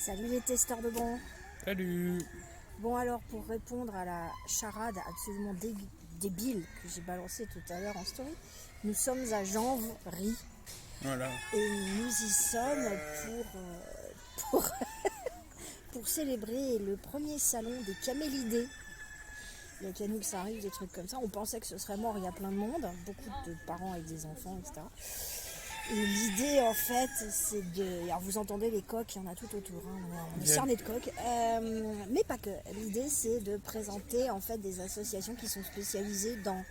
Salut les testeurs de bon. Salut. Bon alors pour répondre à la charade absolument débile que j'ai balancée tout à l'heure en story, nous sommes à Janvry Voilà. et nous y sommes pour, pour célébrer le premier salon des camélidés. Il y a qu'à nous que ça arrive, des trucs comme ça. On pensait que ce serait mort, il y a plein de monde, beaucoup de parents avec des enfants, etc. Et l'idée, en fait, c'est de... Alors, vous entendez les coqs, il y en a tout autour, hein. On est cerné de coqs. Mais pas que. L'idée, c'est de présenter, en fait, des associations qui sont spécialisées dans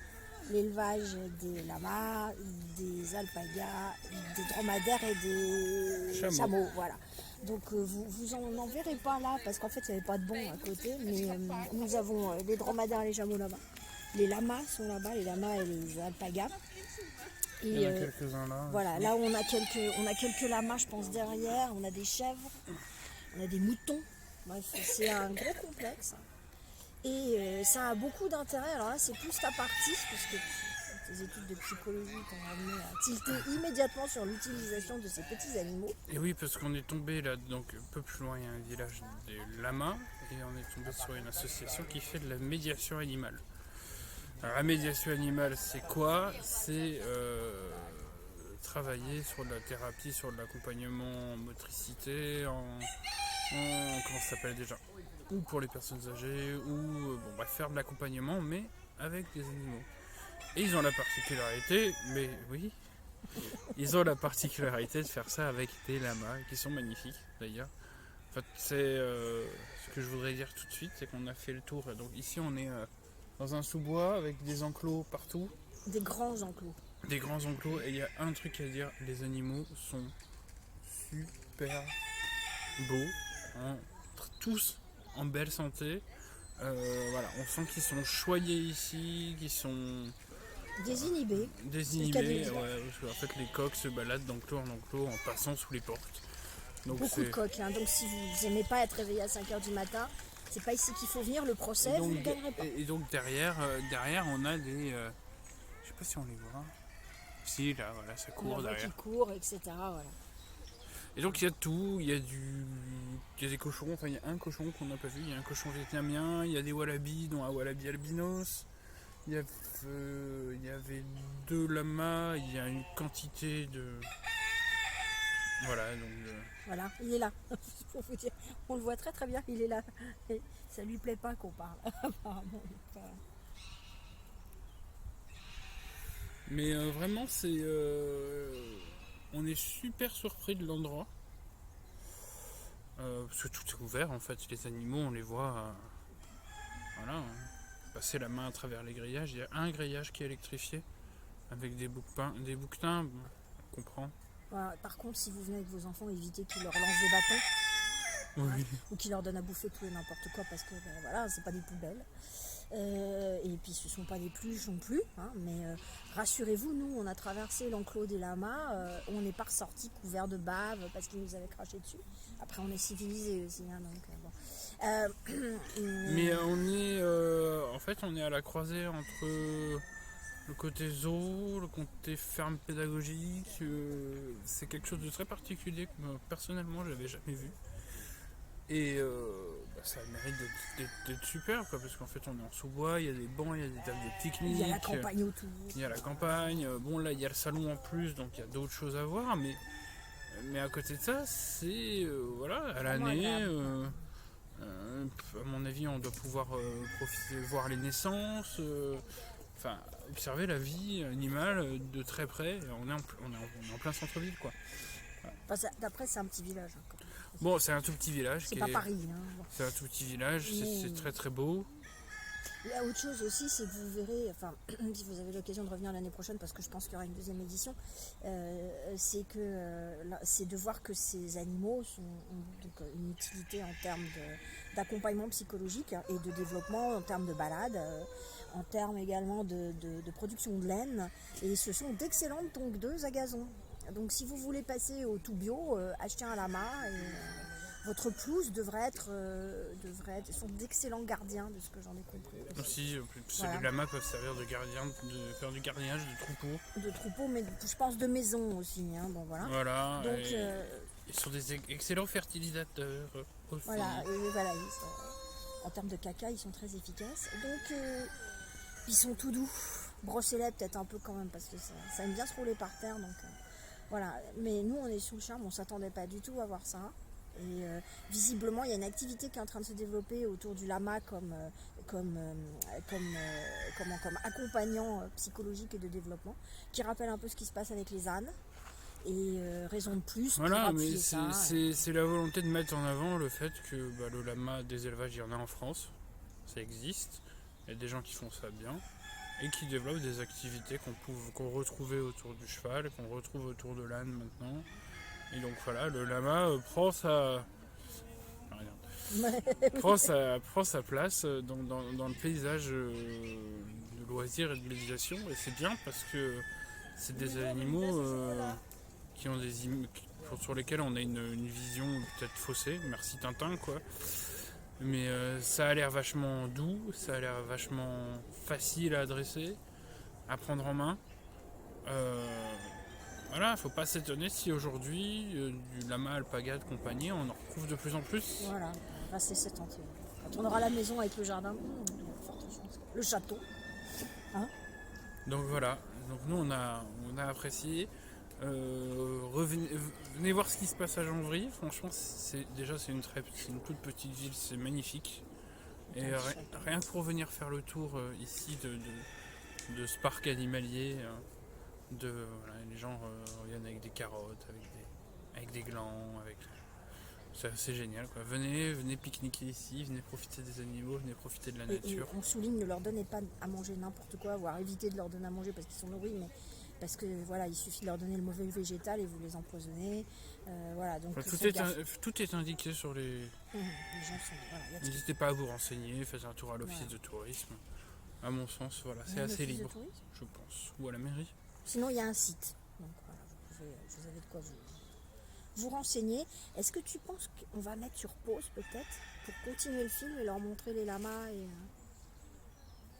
l'élevage des lamas, des alpagas, des dromadaires et des chameaux. Voilà. Donc, vous en verrez pas là, parce qu'en fait, il n'y avait pas de bon à côté. Mais nous avons les dromadaires et les chameaux là-bas. Les lamas sont là-bas, les lamas et les alpagas. Et il y en a quelques-uns là. Voilà, là on a quelques lamas, je pense, derrière, on a des chèvres, on a des moutons. Bref, c'est un gros complexe. Et ça a beaucoup d'intérêt. Alors là, c'est plus ta partie, parce que tes études de psychologie t'ont amené à tilter immédiatement sur l'utilisation de ces petits animaux. Et oui, parce qu'on est tombé là, donc un peu plus loin, il y a un village des lamas, et on est tombé sur une association qui fait de la médiation animale. Alors, la médiation animale, c'est quoi? C'est travailler sur de la thérapie, sur de l'accompagnement en motricité, comment ça s'appelle déjà? Ou pour les personnes âgées, ou bref, faire de l'accompagnement, mais avec des animaux. Et ils ont la particularité, mais oui, ils ont la particularité de faire ça avec des lamas, qui sont magnifiques d'ailleurs. En fait, c'est ce que je voudrais dire tout de suite, c'est qu'on a fait le tour. Donc ici, on est dans un sous-bois avec des enclos partout. Des grands enclos. Des grands enclos, et il y a un truc à dire, les animaux sont super beaux, hein, tous en belle santé. Voilà, on sent qu'ils sont choyés ici, qu'ils sont Désinhibés. désinhibés. Ouais, parce qu'en fait, les coqs se baladent d'enclos en enclos en passant sous les portes. Donc Beaucoup de coqs. Hein. Donc si vous n'aimez pas être réveillé à 5h du matin, c'est pas ici qu'il faut venir, le procès, vous ne gagnerez pas. Et donc derrière, on a des... je sais pas si on les voit. Si, là, voilà, ça court derrière. Qui court, etc. Voilà. Et donc il y a tout, il y a des cochons, enfin il y a un cochon qu'on n'a pas vu, il y a un cochon vietnamien, il y a des wallabies, dont un wallaby albinos, il y avait 2 lamas, il y a une quantité de... Voilà, donc... Voilà, il est là, pour vous dire. On le voit très très bien, il est là. Et ça lui plaît pas qu'on parle, apparemment. Mais vraiment, c'est... on est super surpris de l'endroit. Parce que tout est ouvert en fait, les animaux on les voit voilà, passer la main à travers les grillages. Il y a un grillage qui est électrifié avec des bouquetins, on comprend. Voilà. Par contre, si vous venez avec vos enfants, évitez qu'ils leur lancent des bâtons. Oui. Ou qu'ils leur donnent à bouffer tout et n'importe quoi, parce que voilà, c'est pas des poubelles. Et puis ce sont pas des pluches non plus, hein, mais rassurez-vous, nous on a traversé l'enclos des lamas, on n'est pas ressorti couvert de bave parce qu'ils nous avaient craché dessus. Après on est civilisés aussi, hein, donc bon. Mais on est en fait on est à la croisée entre le côté zoo, le côté ferme pédagogique. C'est quelque chose de très particulier que personnellement j'avais jamais vu. Et ça mérite d'être super, quoi, parce qu'en fait on est en sous-bois, il y a des bancs, il y a des tables de pique-nique. Il y a la campagne autour. Il y a la campagne, bon là il y a le salon en plus, donc il y a d'autres choses à voir, mais à côté de ça, c'est voilà, à l'année, à mon avis on doit pouvoir profiter, voir les naissances, enfin observer la vie animale de très près. On est en plein centre-ville, quoi. Enfin, d'après c'est un petit village. Hein, bon, c'est un tout petit village. C'est pas Paris. Hein, bon. C'est un tout petit village, c'est très très beau. Il y a autre chose aussi, c'est que vous verrez, enfin, si vous avez l'occasion de revenir l'année prochaine, parce que je pense qu'il y aura une deuxième édition, c'est de voir que ces animaux ont donc une utilité en termes d'accompagnement psychologique, hein, et de développement, en termes de balade, en termes également de production de laine, et ce sont d'excellentes tondeuses à gazon. Donc si vous voulez passer au tout bio, achetez un lama et votre pelouse devrait être sont d'excellents gardiens, de ce que j'en ai compris. Aussi, voilà. Les lamas peuvent servir de gardiens, de faire du gardiennage de troupeaux. De troupeaux, mais je pense de maisons aussi. Hein, bon, voilà. Voilà. Donc, et Ils sont des excellents fertilisateurs aussi. Voilà, en termes de caca, ils sont très efficaces. Donc, ils sont tout doux. Brossez-les peut-être un peu quand même, parce que ça aime bien se rouler par terre. Donc, voilà. Mais nous, on est sous le charme, on ne s'attendait pas du tout à voir ça. Et visiblement, il y a une activité qui est en train de se développer autour du lama comme accompagnant psychologique et de développement, qui rappelle un peu ce qui se passe avec les ânes. Et raison de plus pour Voilà, mais appuyer ça. c'est la volonté de mettre en avant le fait que le lama des élevages, il y en a en France, ça existe, il y a des gens qui font ça bien, et qui développent des activités qu'on retrouvait autour du cheval, qu'on retrouve autour de l'âne maintenant. Et donc voilà, le lama prend sa place dans le paysage de loisirs et de méditation, et c'est bien parce que c'est des animaux qui ont sur lesquels on a une vision peut-être faussée, merci Tintin quoi. Mais ça a l'air vachement doux, ça a l'air vachement facile à adresser, à prendre en main. Voilà, faut pas s'étonner si aujourd'hui du lama, alpaga de compagnie, on en retrouve de plus en plus. Voilà, restez cette entière. Quand on aura la maison avec le jardin, il y a forte chance. Le château. Hein. Donc voilà, donc nous on a apprécié. Venez voir ce qui se passe à Janvry. Franchement, c'est une toute petite ville, c'est magnifique. Et rien que pour venir faire le tour ici de ce parc animalier, les gens reviennent avec des carottes, avec des glands, c'est génial quoi. Venez pique-niquer ici, venez profiter des animaux, venez profiter de la nature. Et on souligne, ne leur donnez pas à manger n'importe quoi, voire évitez de leur donner à manger parce qu'ils sont nourris, mais parce que voilà, il suffit de leur donner le mauvais végétal et vous les empoisonnez. Voilà, donc tout est indiqué sur les. Les gens sont. Voilà, n'hésitez pas à vous renseigner, faites un tour à l'office de tourisme. À mon sens, voilà, c'est assez libre, je pense, ou à la mairie. Sinon, il y a un site, donc voilà, vous avez de quoi vous renseigner. Est-ce que tu penses qu'on va mettre sur pause peut-être pour continuer le film et leur montrer les lamas et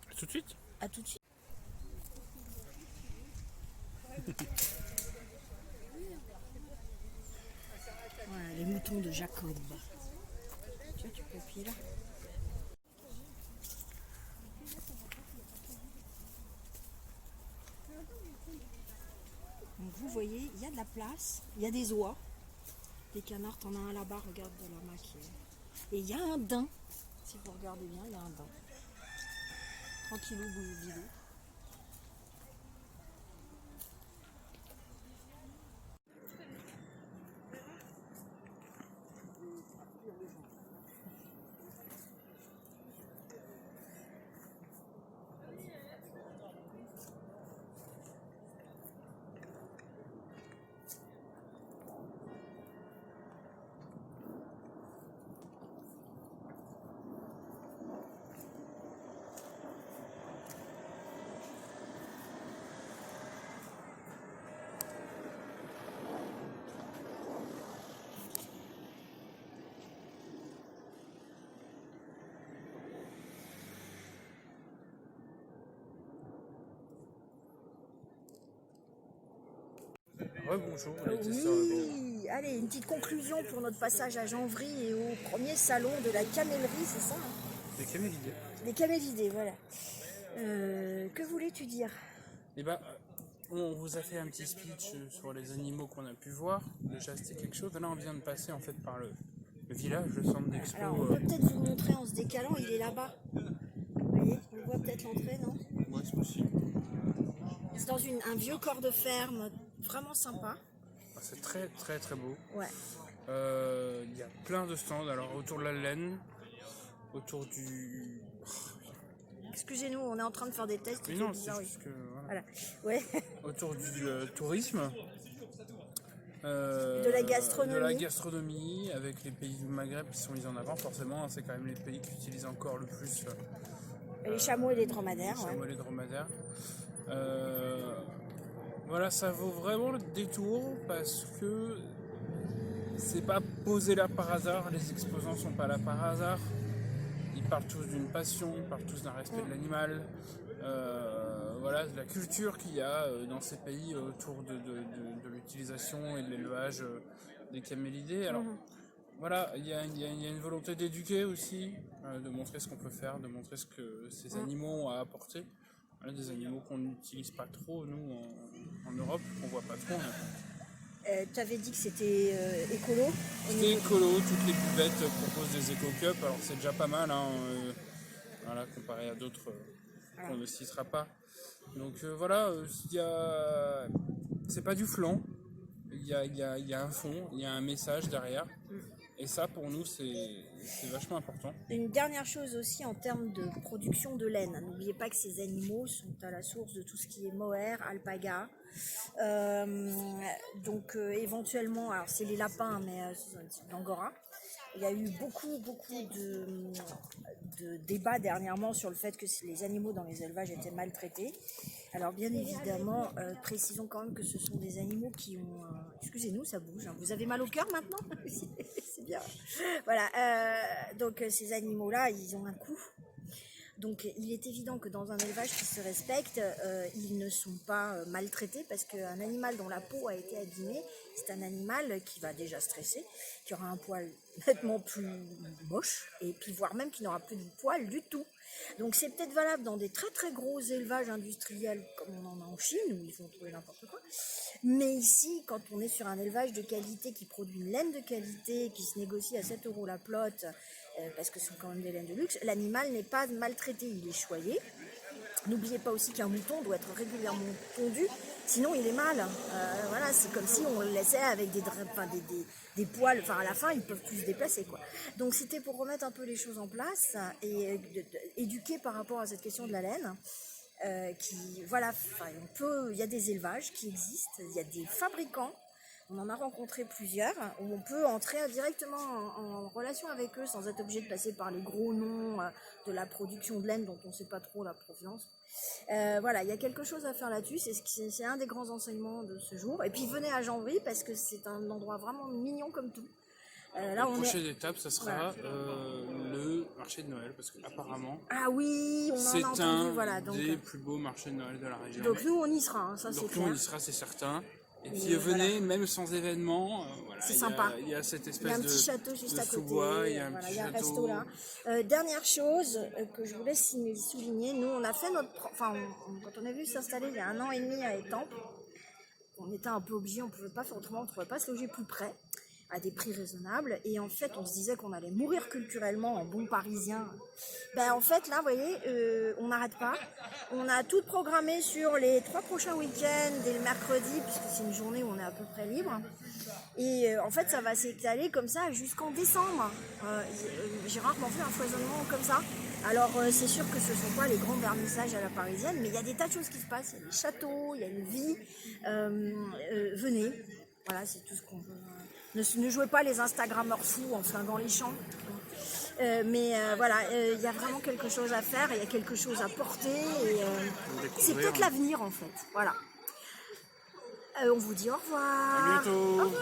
À tout de suite. À tout de suite. Voilà, les moutons de Jacob. Tu vois, tu peux appuyer là. Donc vous voyez, il y a de la place, il y a des oies, des canards, t'en as un là-bas, regarde de lama qui est. Et il y a un daim, si vous regardez bien, il y a un daim. Tranquillou, bilou. Bonjour. Oui, allez, une petite conclusion pour notre passage à Janvry et au premier salon de la camellerie, c'est ça Des camélidés. Des camélidés, voilà. Que voulais-tu dire? Eh ben, on vous a fait un petit speech sur les animaux qu'on a pu voir. Déjà, c'était quelque chose. Là, on vient de passer en fait par le village, le centre d'expo. Alors, on peut peut-être vous montrer en se décalant, il est là-bas. Vous voyez, on voit peut-être l'entrée, non? Ouais, c'est possible. C'est dans un vieux corps de ferme, vraiment sympa. C'est très très très beau. Ouais. Il y a plein de stands. Alors autour de la laine, autour du. Excusez-nous, on est en train de faire des tests. Mais non, c'est juste que. Voilà. Ouais. Autour du tourisme. De la gastronomie. De la gastronomie, avec les pays du Maghreb qui sont mis en avant, forcément, c'est quand même les pays qui utilisent encore le plus. Les chameaux et les dromadaires. Les chameaux et les dromadaires. Voilà, ça vaut vraiment le détour parce que c'est pas posé là par hasard, les exposants sont pas là par hasard. Ils parlent tous d'une passion, ils parlent tous d'un respect de l'animal. Voilà, de la culture qu'il y a dans ces pays autour de l'utilisation et de l'élevage des camélidés. Alors voilà, il y a une volonté d'éduquer aussi, de montrer ce qu'on peut faire, de montrer ce que ces animaux ont à apporter. Voilà, des animaux qu'on n'utilise pas trop, nous, en Europe, qu'on voit pas trop. Tu avais dit que c'était écolo. C'était écolo, toutes les buvettes proposent des éco-cups, alors c'est déjà pas mal, hein, voilà, comparé à d'autres qu'on ne citera pas. Donc voilà, c'est pas du flan, il y a un fond, il y a un message derrière. Et ça, pour nous, c'est vachement important. Une dernière chose aussi en termes de production de laine. N'oubliez pas que ces animaux sont à la source de tout ce qui est mohair, alpaga. Donc éventuellement, alors c'est les lapins, mais c'est un type d'angora. Il y a eu beaucoup de débats dernièrement sur le fait que les animaux dans les élevages étaient maltraités. Alors bien évidemment, précisons quand même que ce sont des animaux qui ont... excusez-nous, ça bouge. Hein. Vous avez mal au cœur maintenant? C'est bien. Voilà. Donc ces animaux-là, ils ont un coût. Donc il est évident que dans un élevage qui se respecte, ils ne sont pas maltraités parce qu'un animal dont la peau a été abîmée, c'est un animal qui va déjà stresser, qui aura un poil nettement plus moche, et puis voire même qui n'aura plus de poil du tout. Donc c'est peut-être valable dans des très très gros élevages industriels comme on en a en Chine, où ils vont trouver n'importe quoi. Mais ici, quand on est sur un élevage de qualité qui produit une laine de qualité, qui se négocie à 7 € la plotte, parce que ce sont quand même des laines de luxe, l'animal n'est pas maltraité, il est choyé. N'oubliez pas aussi qu'un mouton doit être régulièrement pondu, sinon il est mal. Voilà, c'est comme si on le laissait avec des poils, enfin à la fin ils peuvent plus se déplacer, quoi. Donc c'était pour remettre un peu les choses en place et éduquer par rapport à cette question de la laine. Il y a des élevages qui existent, il y a des fabricants. On en a rencontré plusieurs où on peut entrer directement en relation avec eux sans être obligé de passer par les gros noms de la production de laine dont on ne sait pas trop la provenance. Voilà, il y a quelque chose à faire là-dessus, c'est un des grands enseignements de ce jour. Et puis venez à Janvry parce que c'est un endroit vraiment mignon comme tout. La prochaine étape, ça sera le marché de Noël, parce qu'apparemment, ah oui, on en a entendu, voilà, donc, des plus beaux marchés de Noël de la région. Donc nous on y sera, hein, ça c'est clair. Donc nous on y sera, c'est certain. Et puis venez, même sans événement, c'est sympa. Il y a cette espèce de... Il y a un petit château juste à côté, sous-bois, il y a un il y a un resto là. Dernière chose que je voulais souligner, nous on a fait quand on a vu s'installer il y a 1 an et demi à Étampes, on était un peu obligés, on ne pouvait pas faire autrement, on ne pouvait pas se loger plus près, à des prix raisonnables, et en fait on se disait qu'on allait mourir culturellement en bon parisien. En fait là vous voyez, on n'arrête pas, on a tout programmé sur les 3 prochains week-ends dès le mercredi, puisque c'est une journée où on est à peu près libre, et en fait ça va s'étaler comme ça jusqu'en décembre. J'ai rarement vu un foisonnement comme ça. Alors c'est sûr que ce ne sont pas les grands vernissages à la parisienne, mais il y a des tas de choses qui se passent, il y a des châteaux, il y a une vie, venez, voilà, c'est tout ce qu'on veut. Ne jouez pas les Instagrammeurs fous en flinguant les champs. Voilà, il y a vraiment quelque chose à faire, il y a quelque chose à porter. C'est peut-être l'avenir en fait. Voilà. On vous dit au revoir. À bientôt. Au revoir.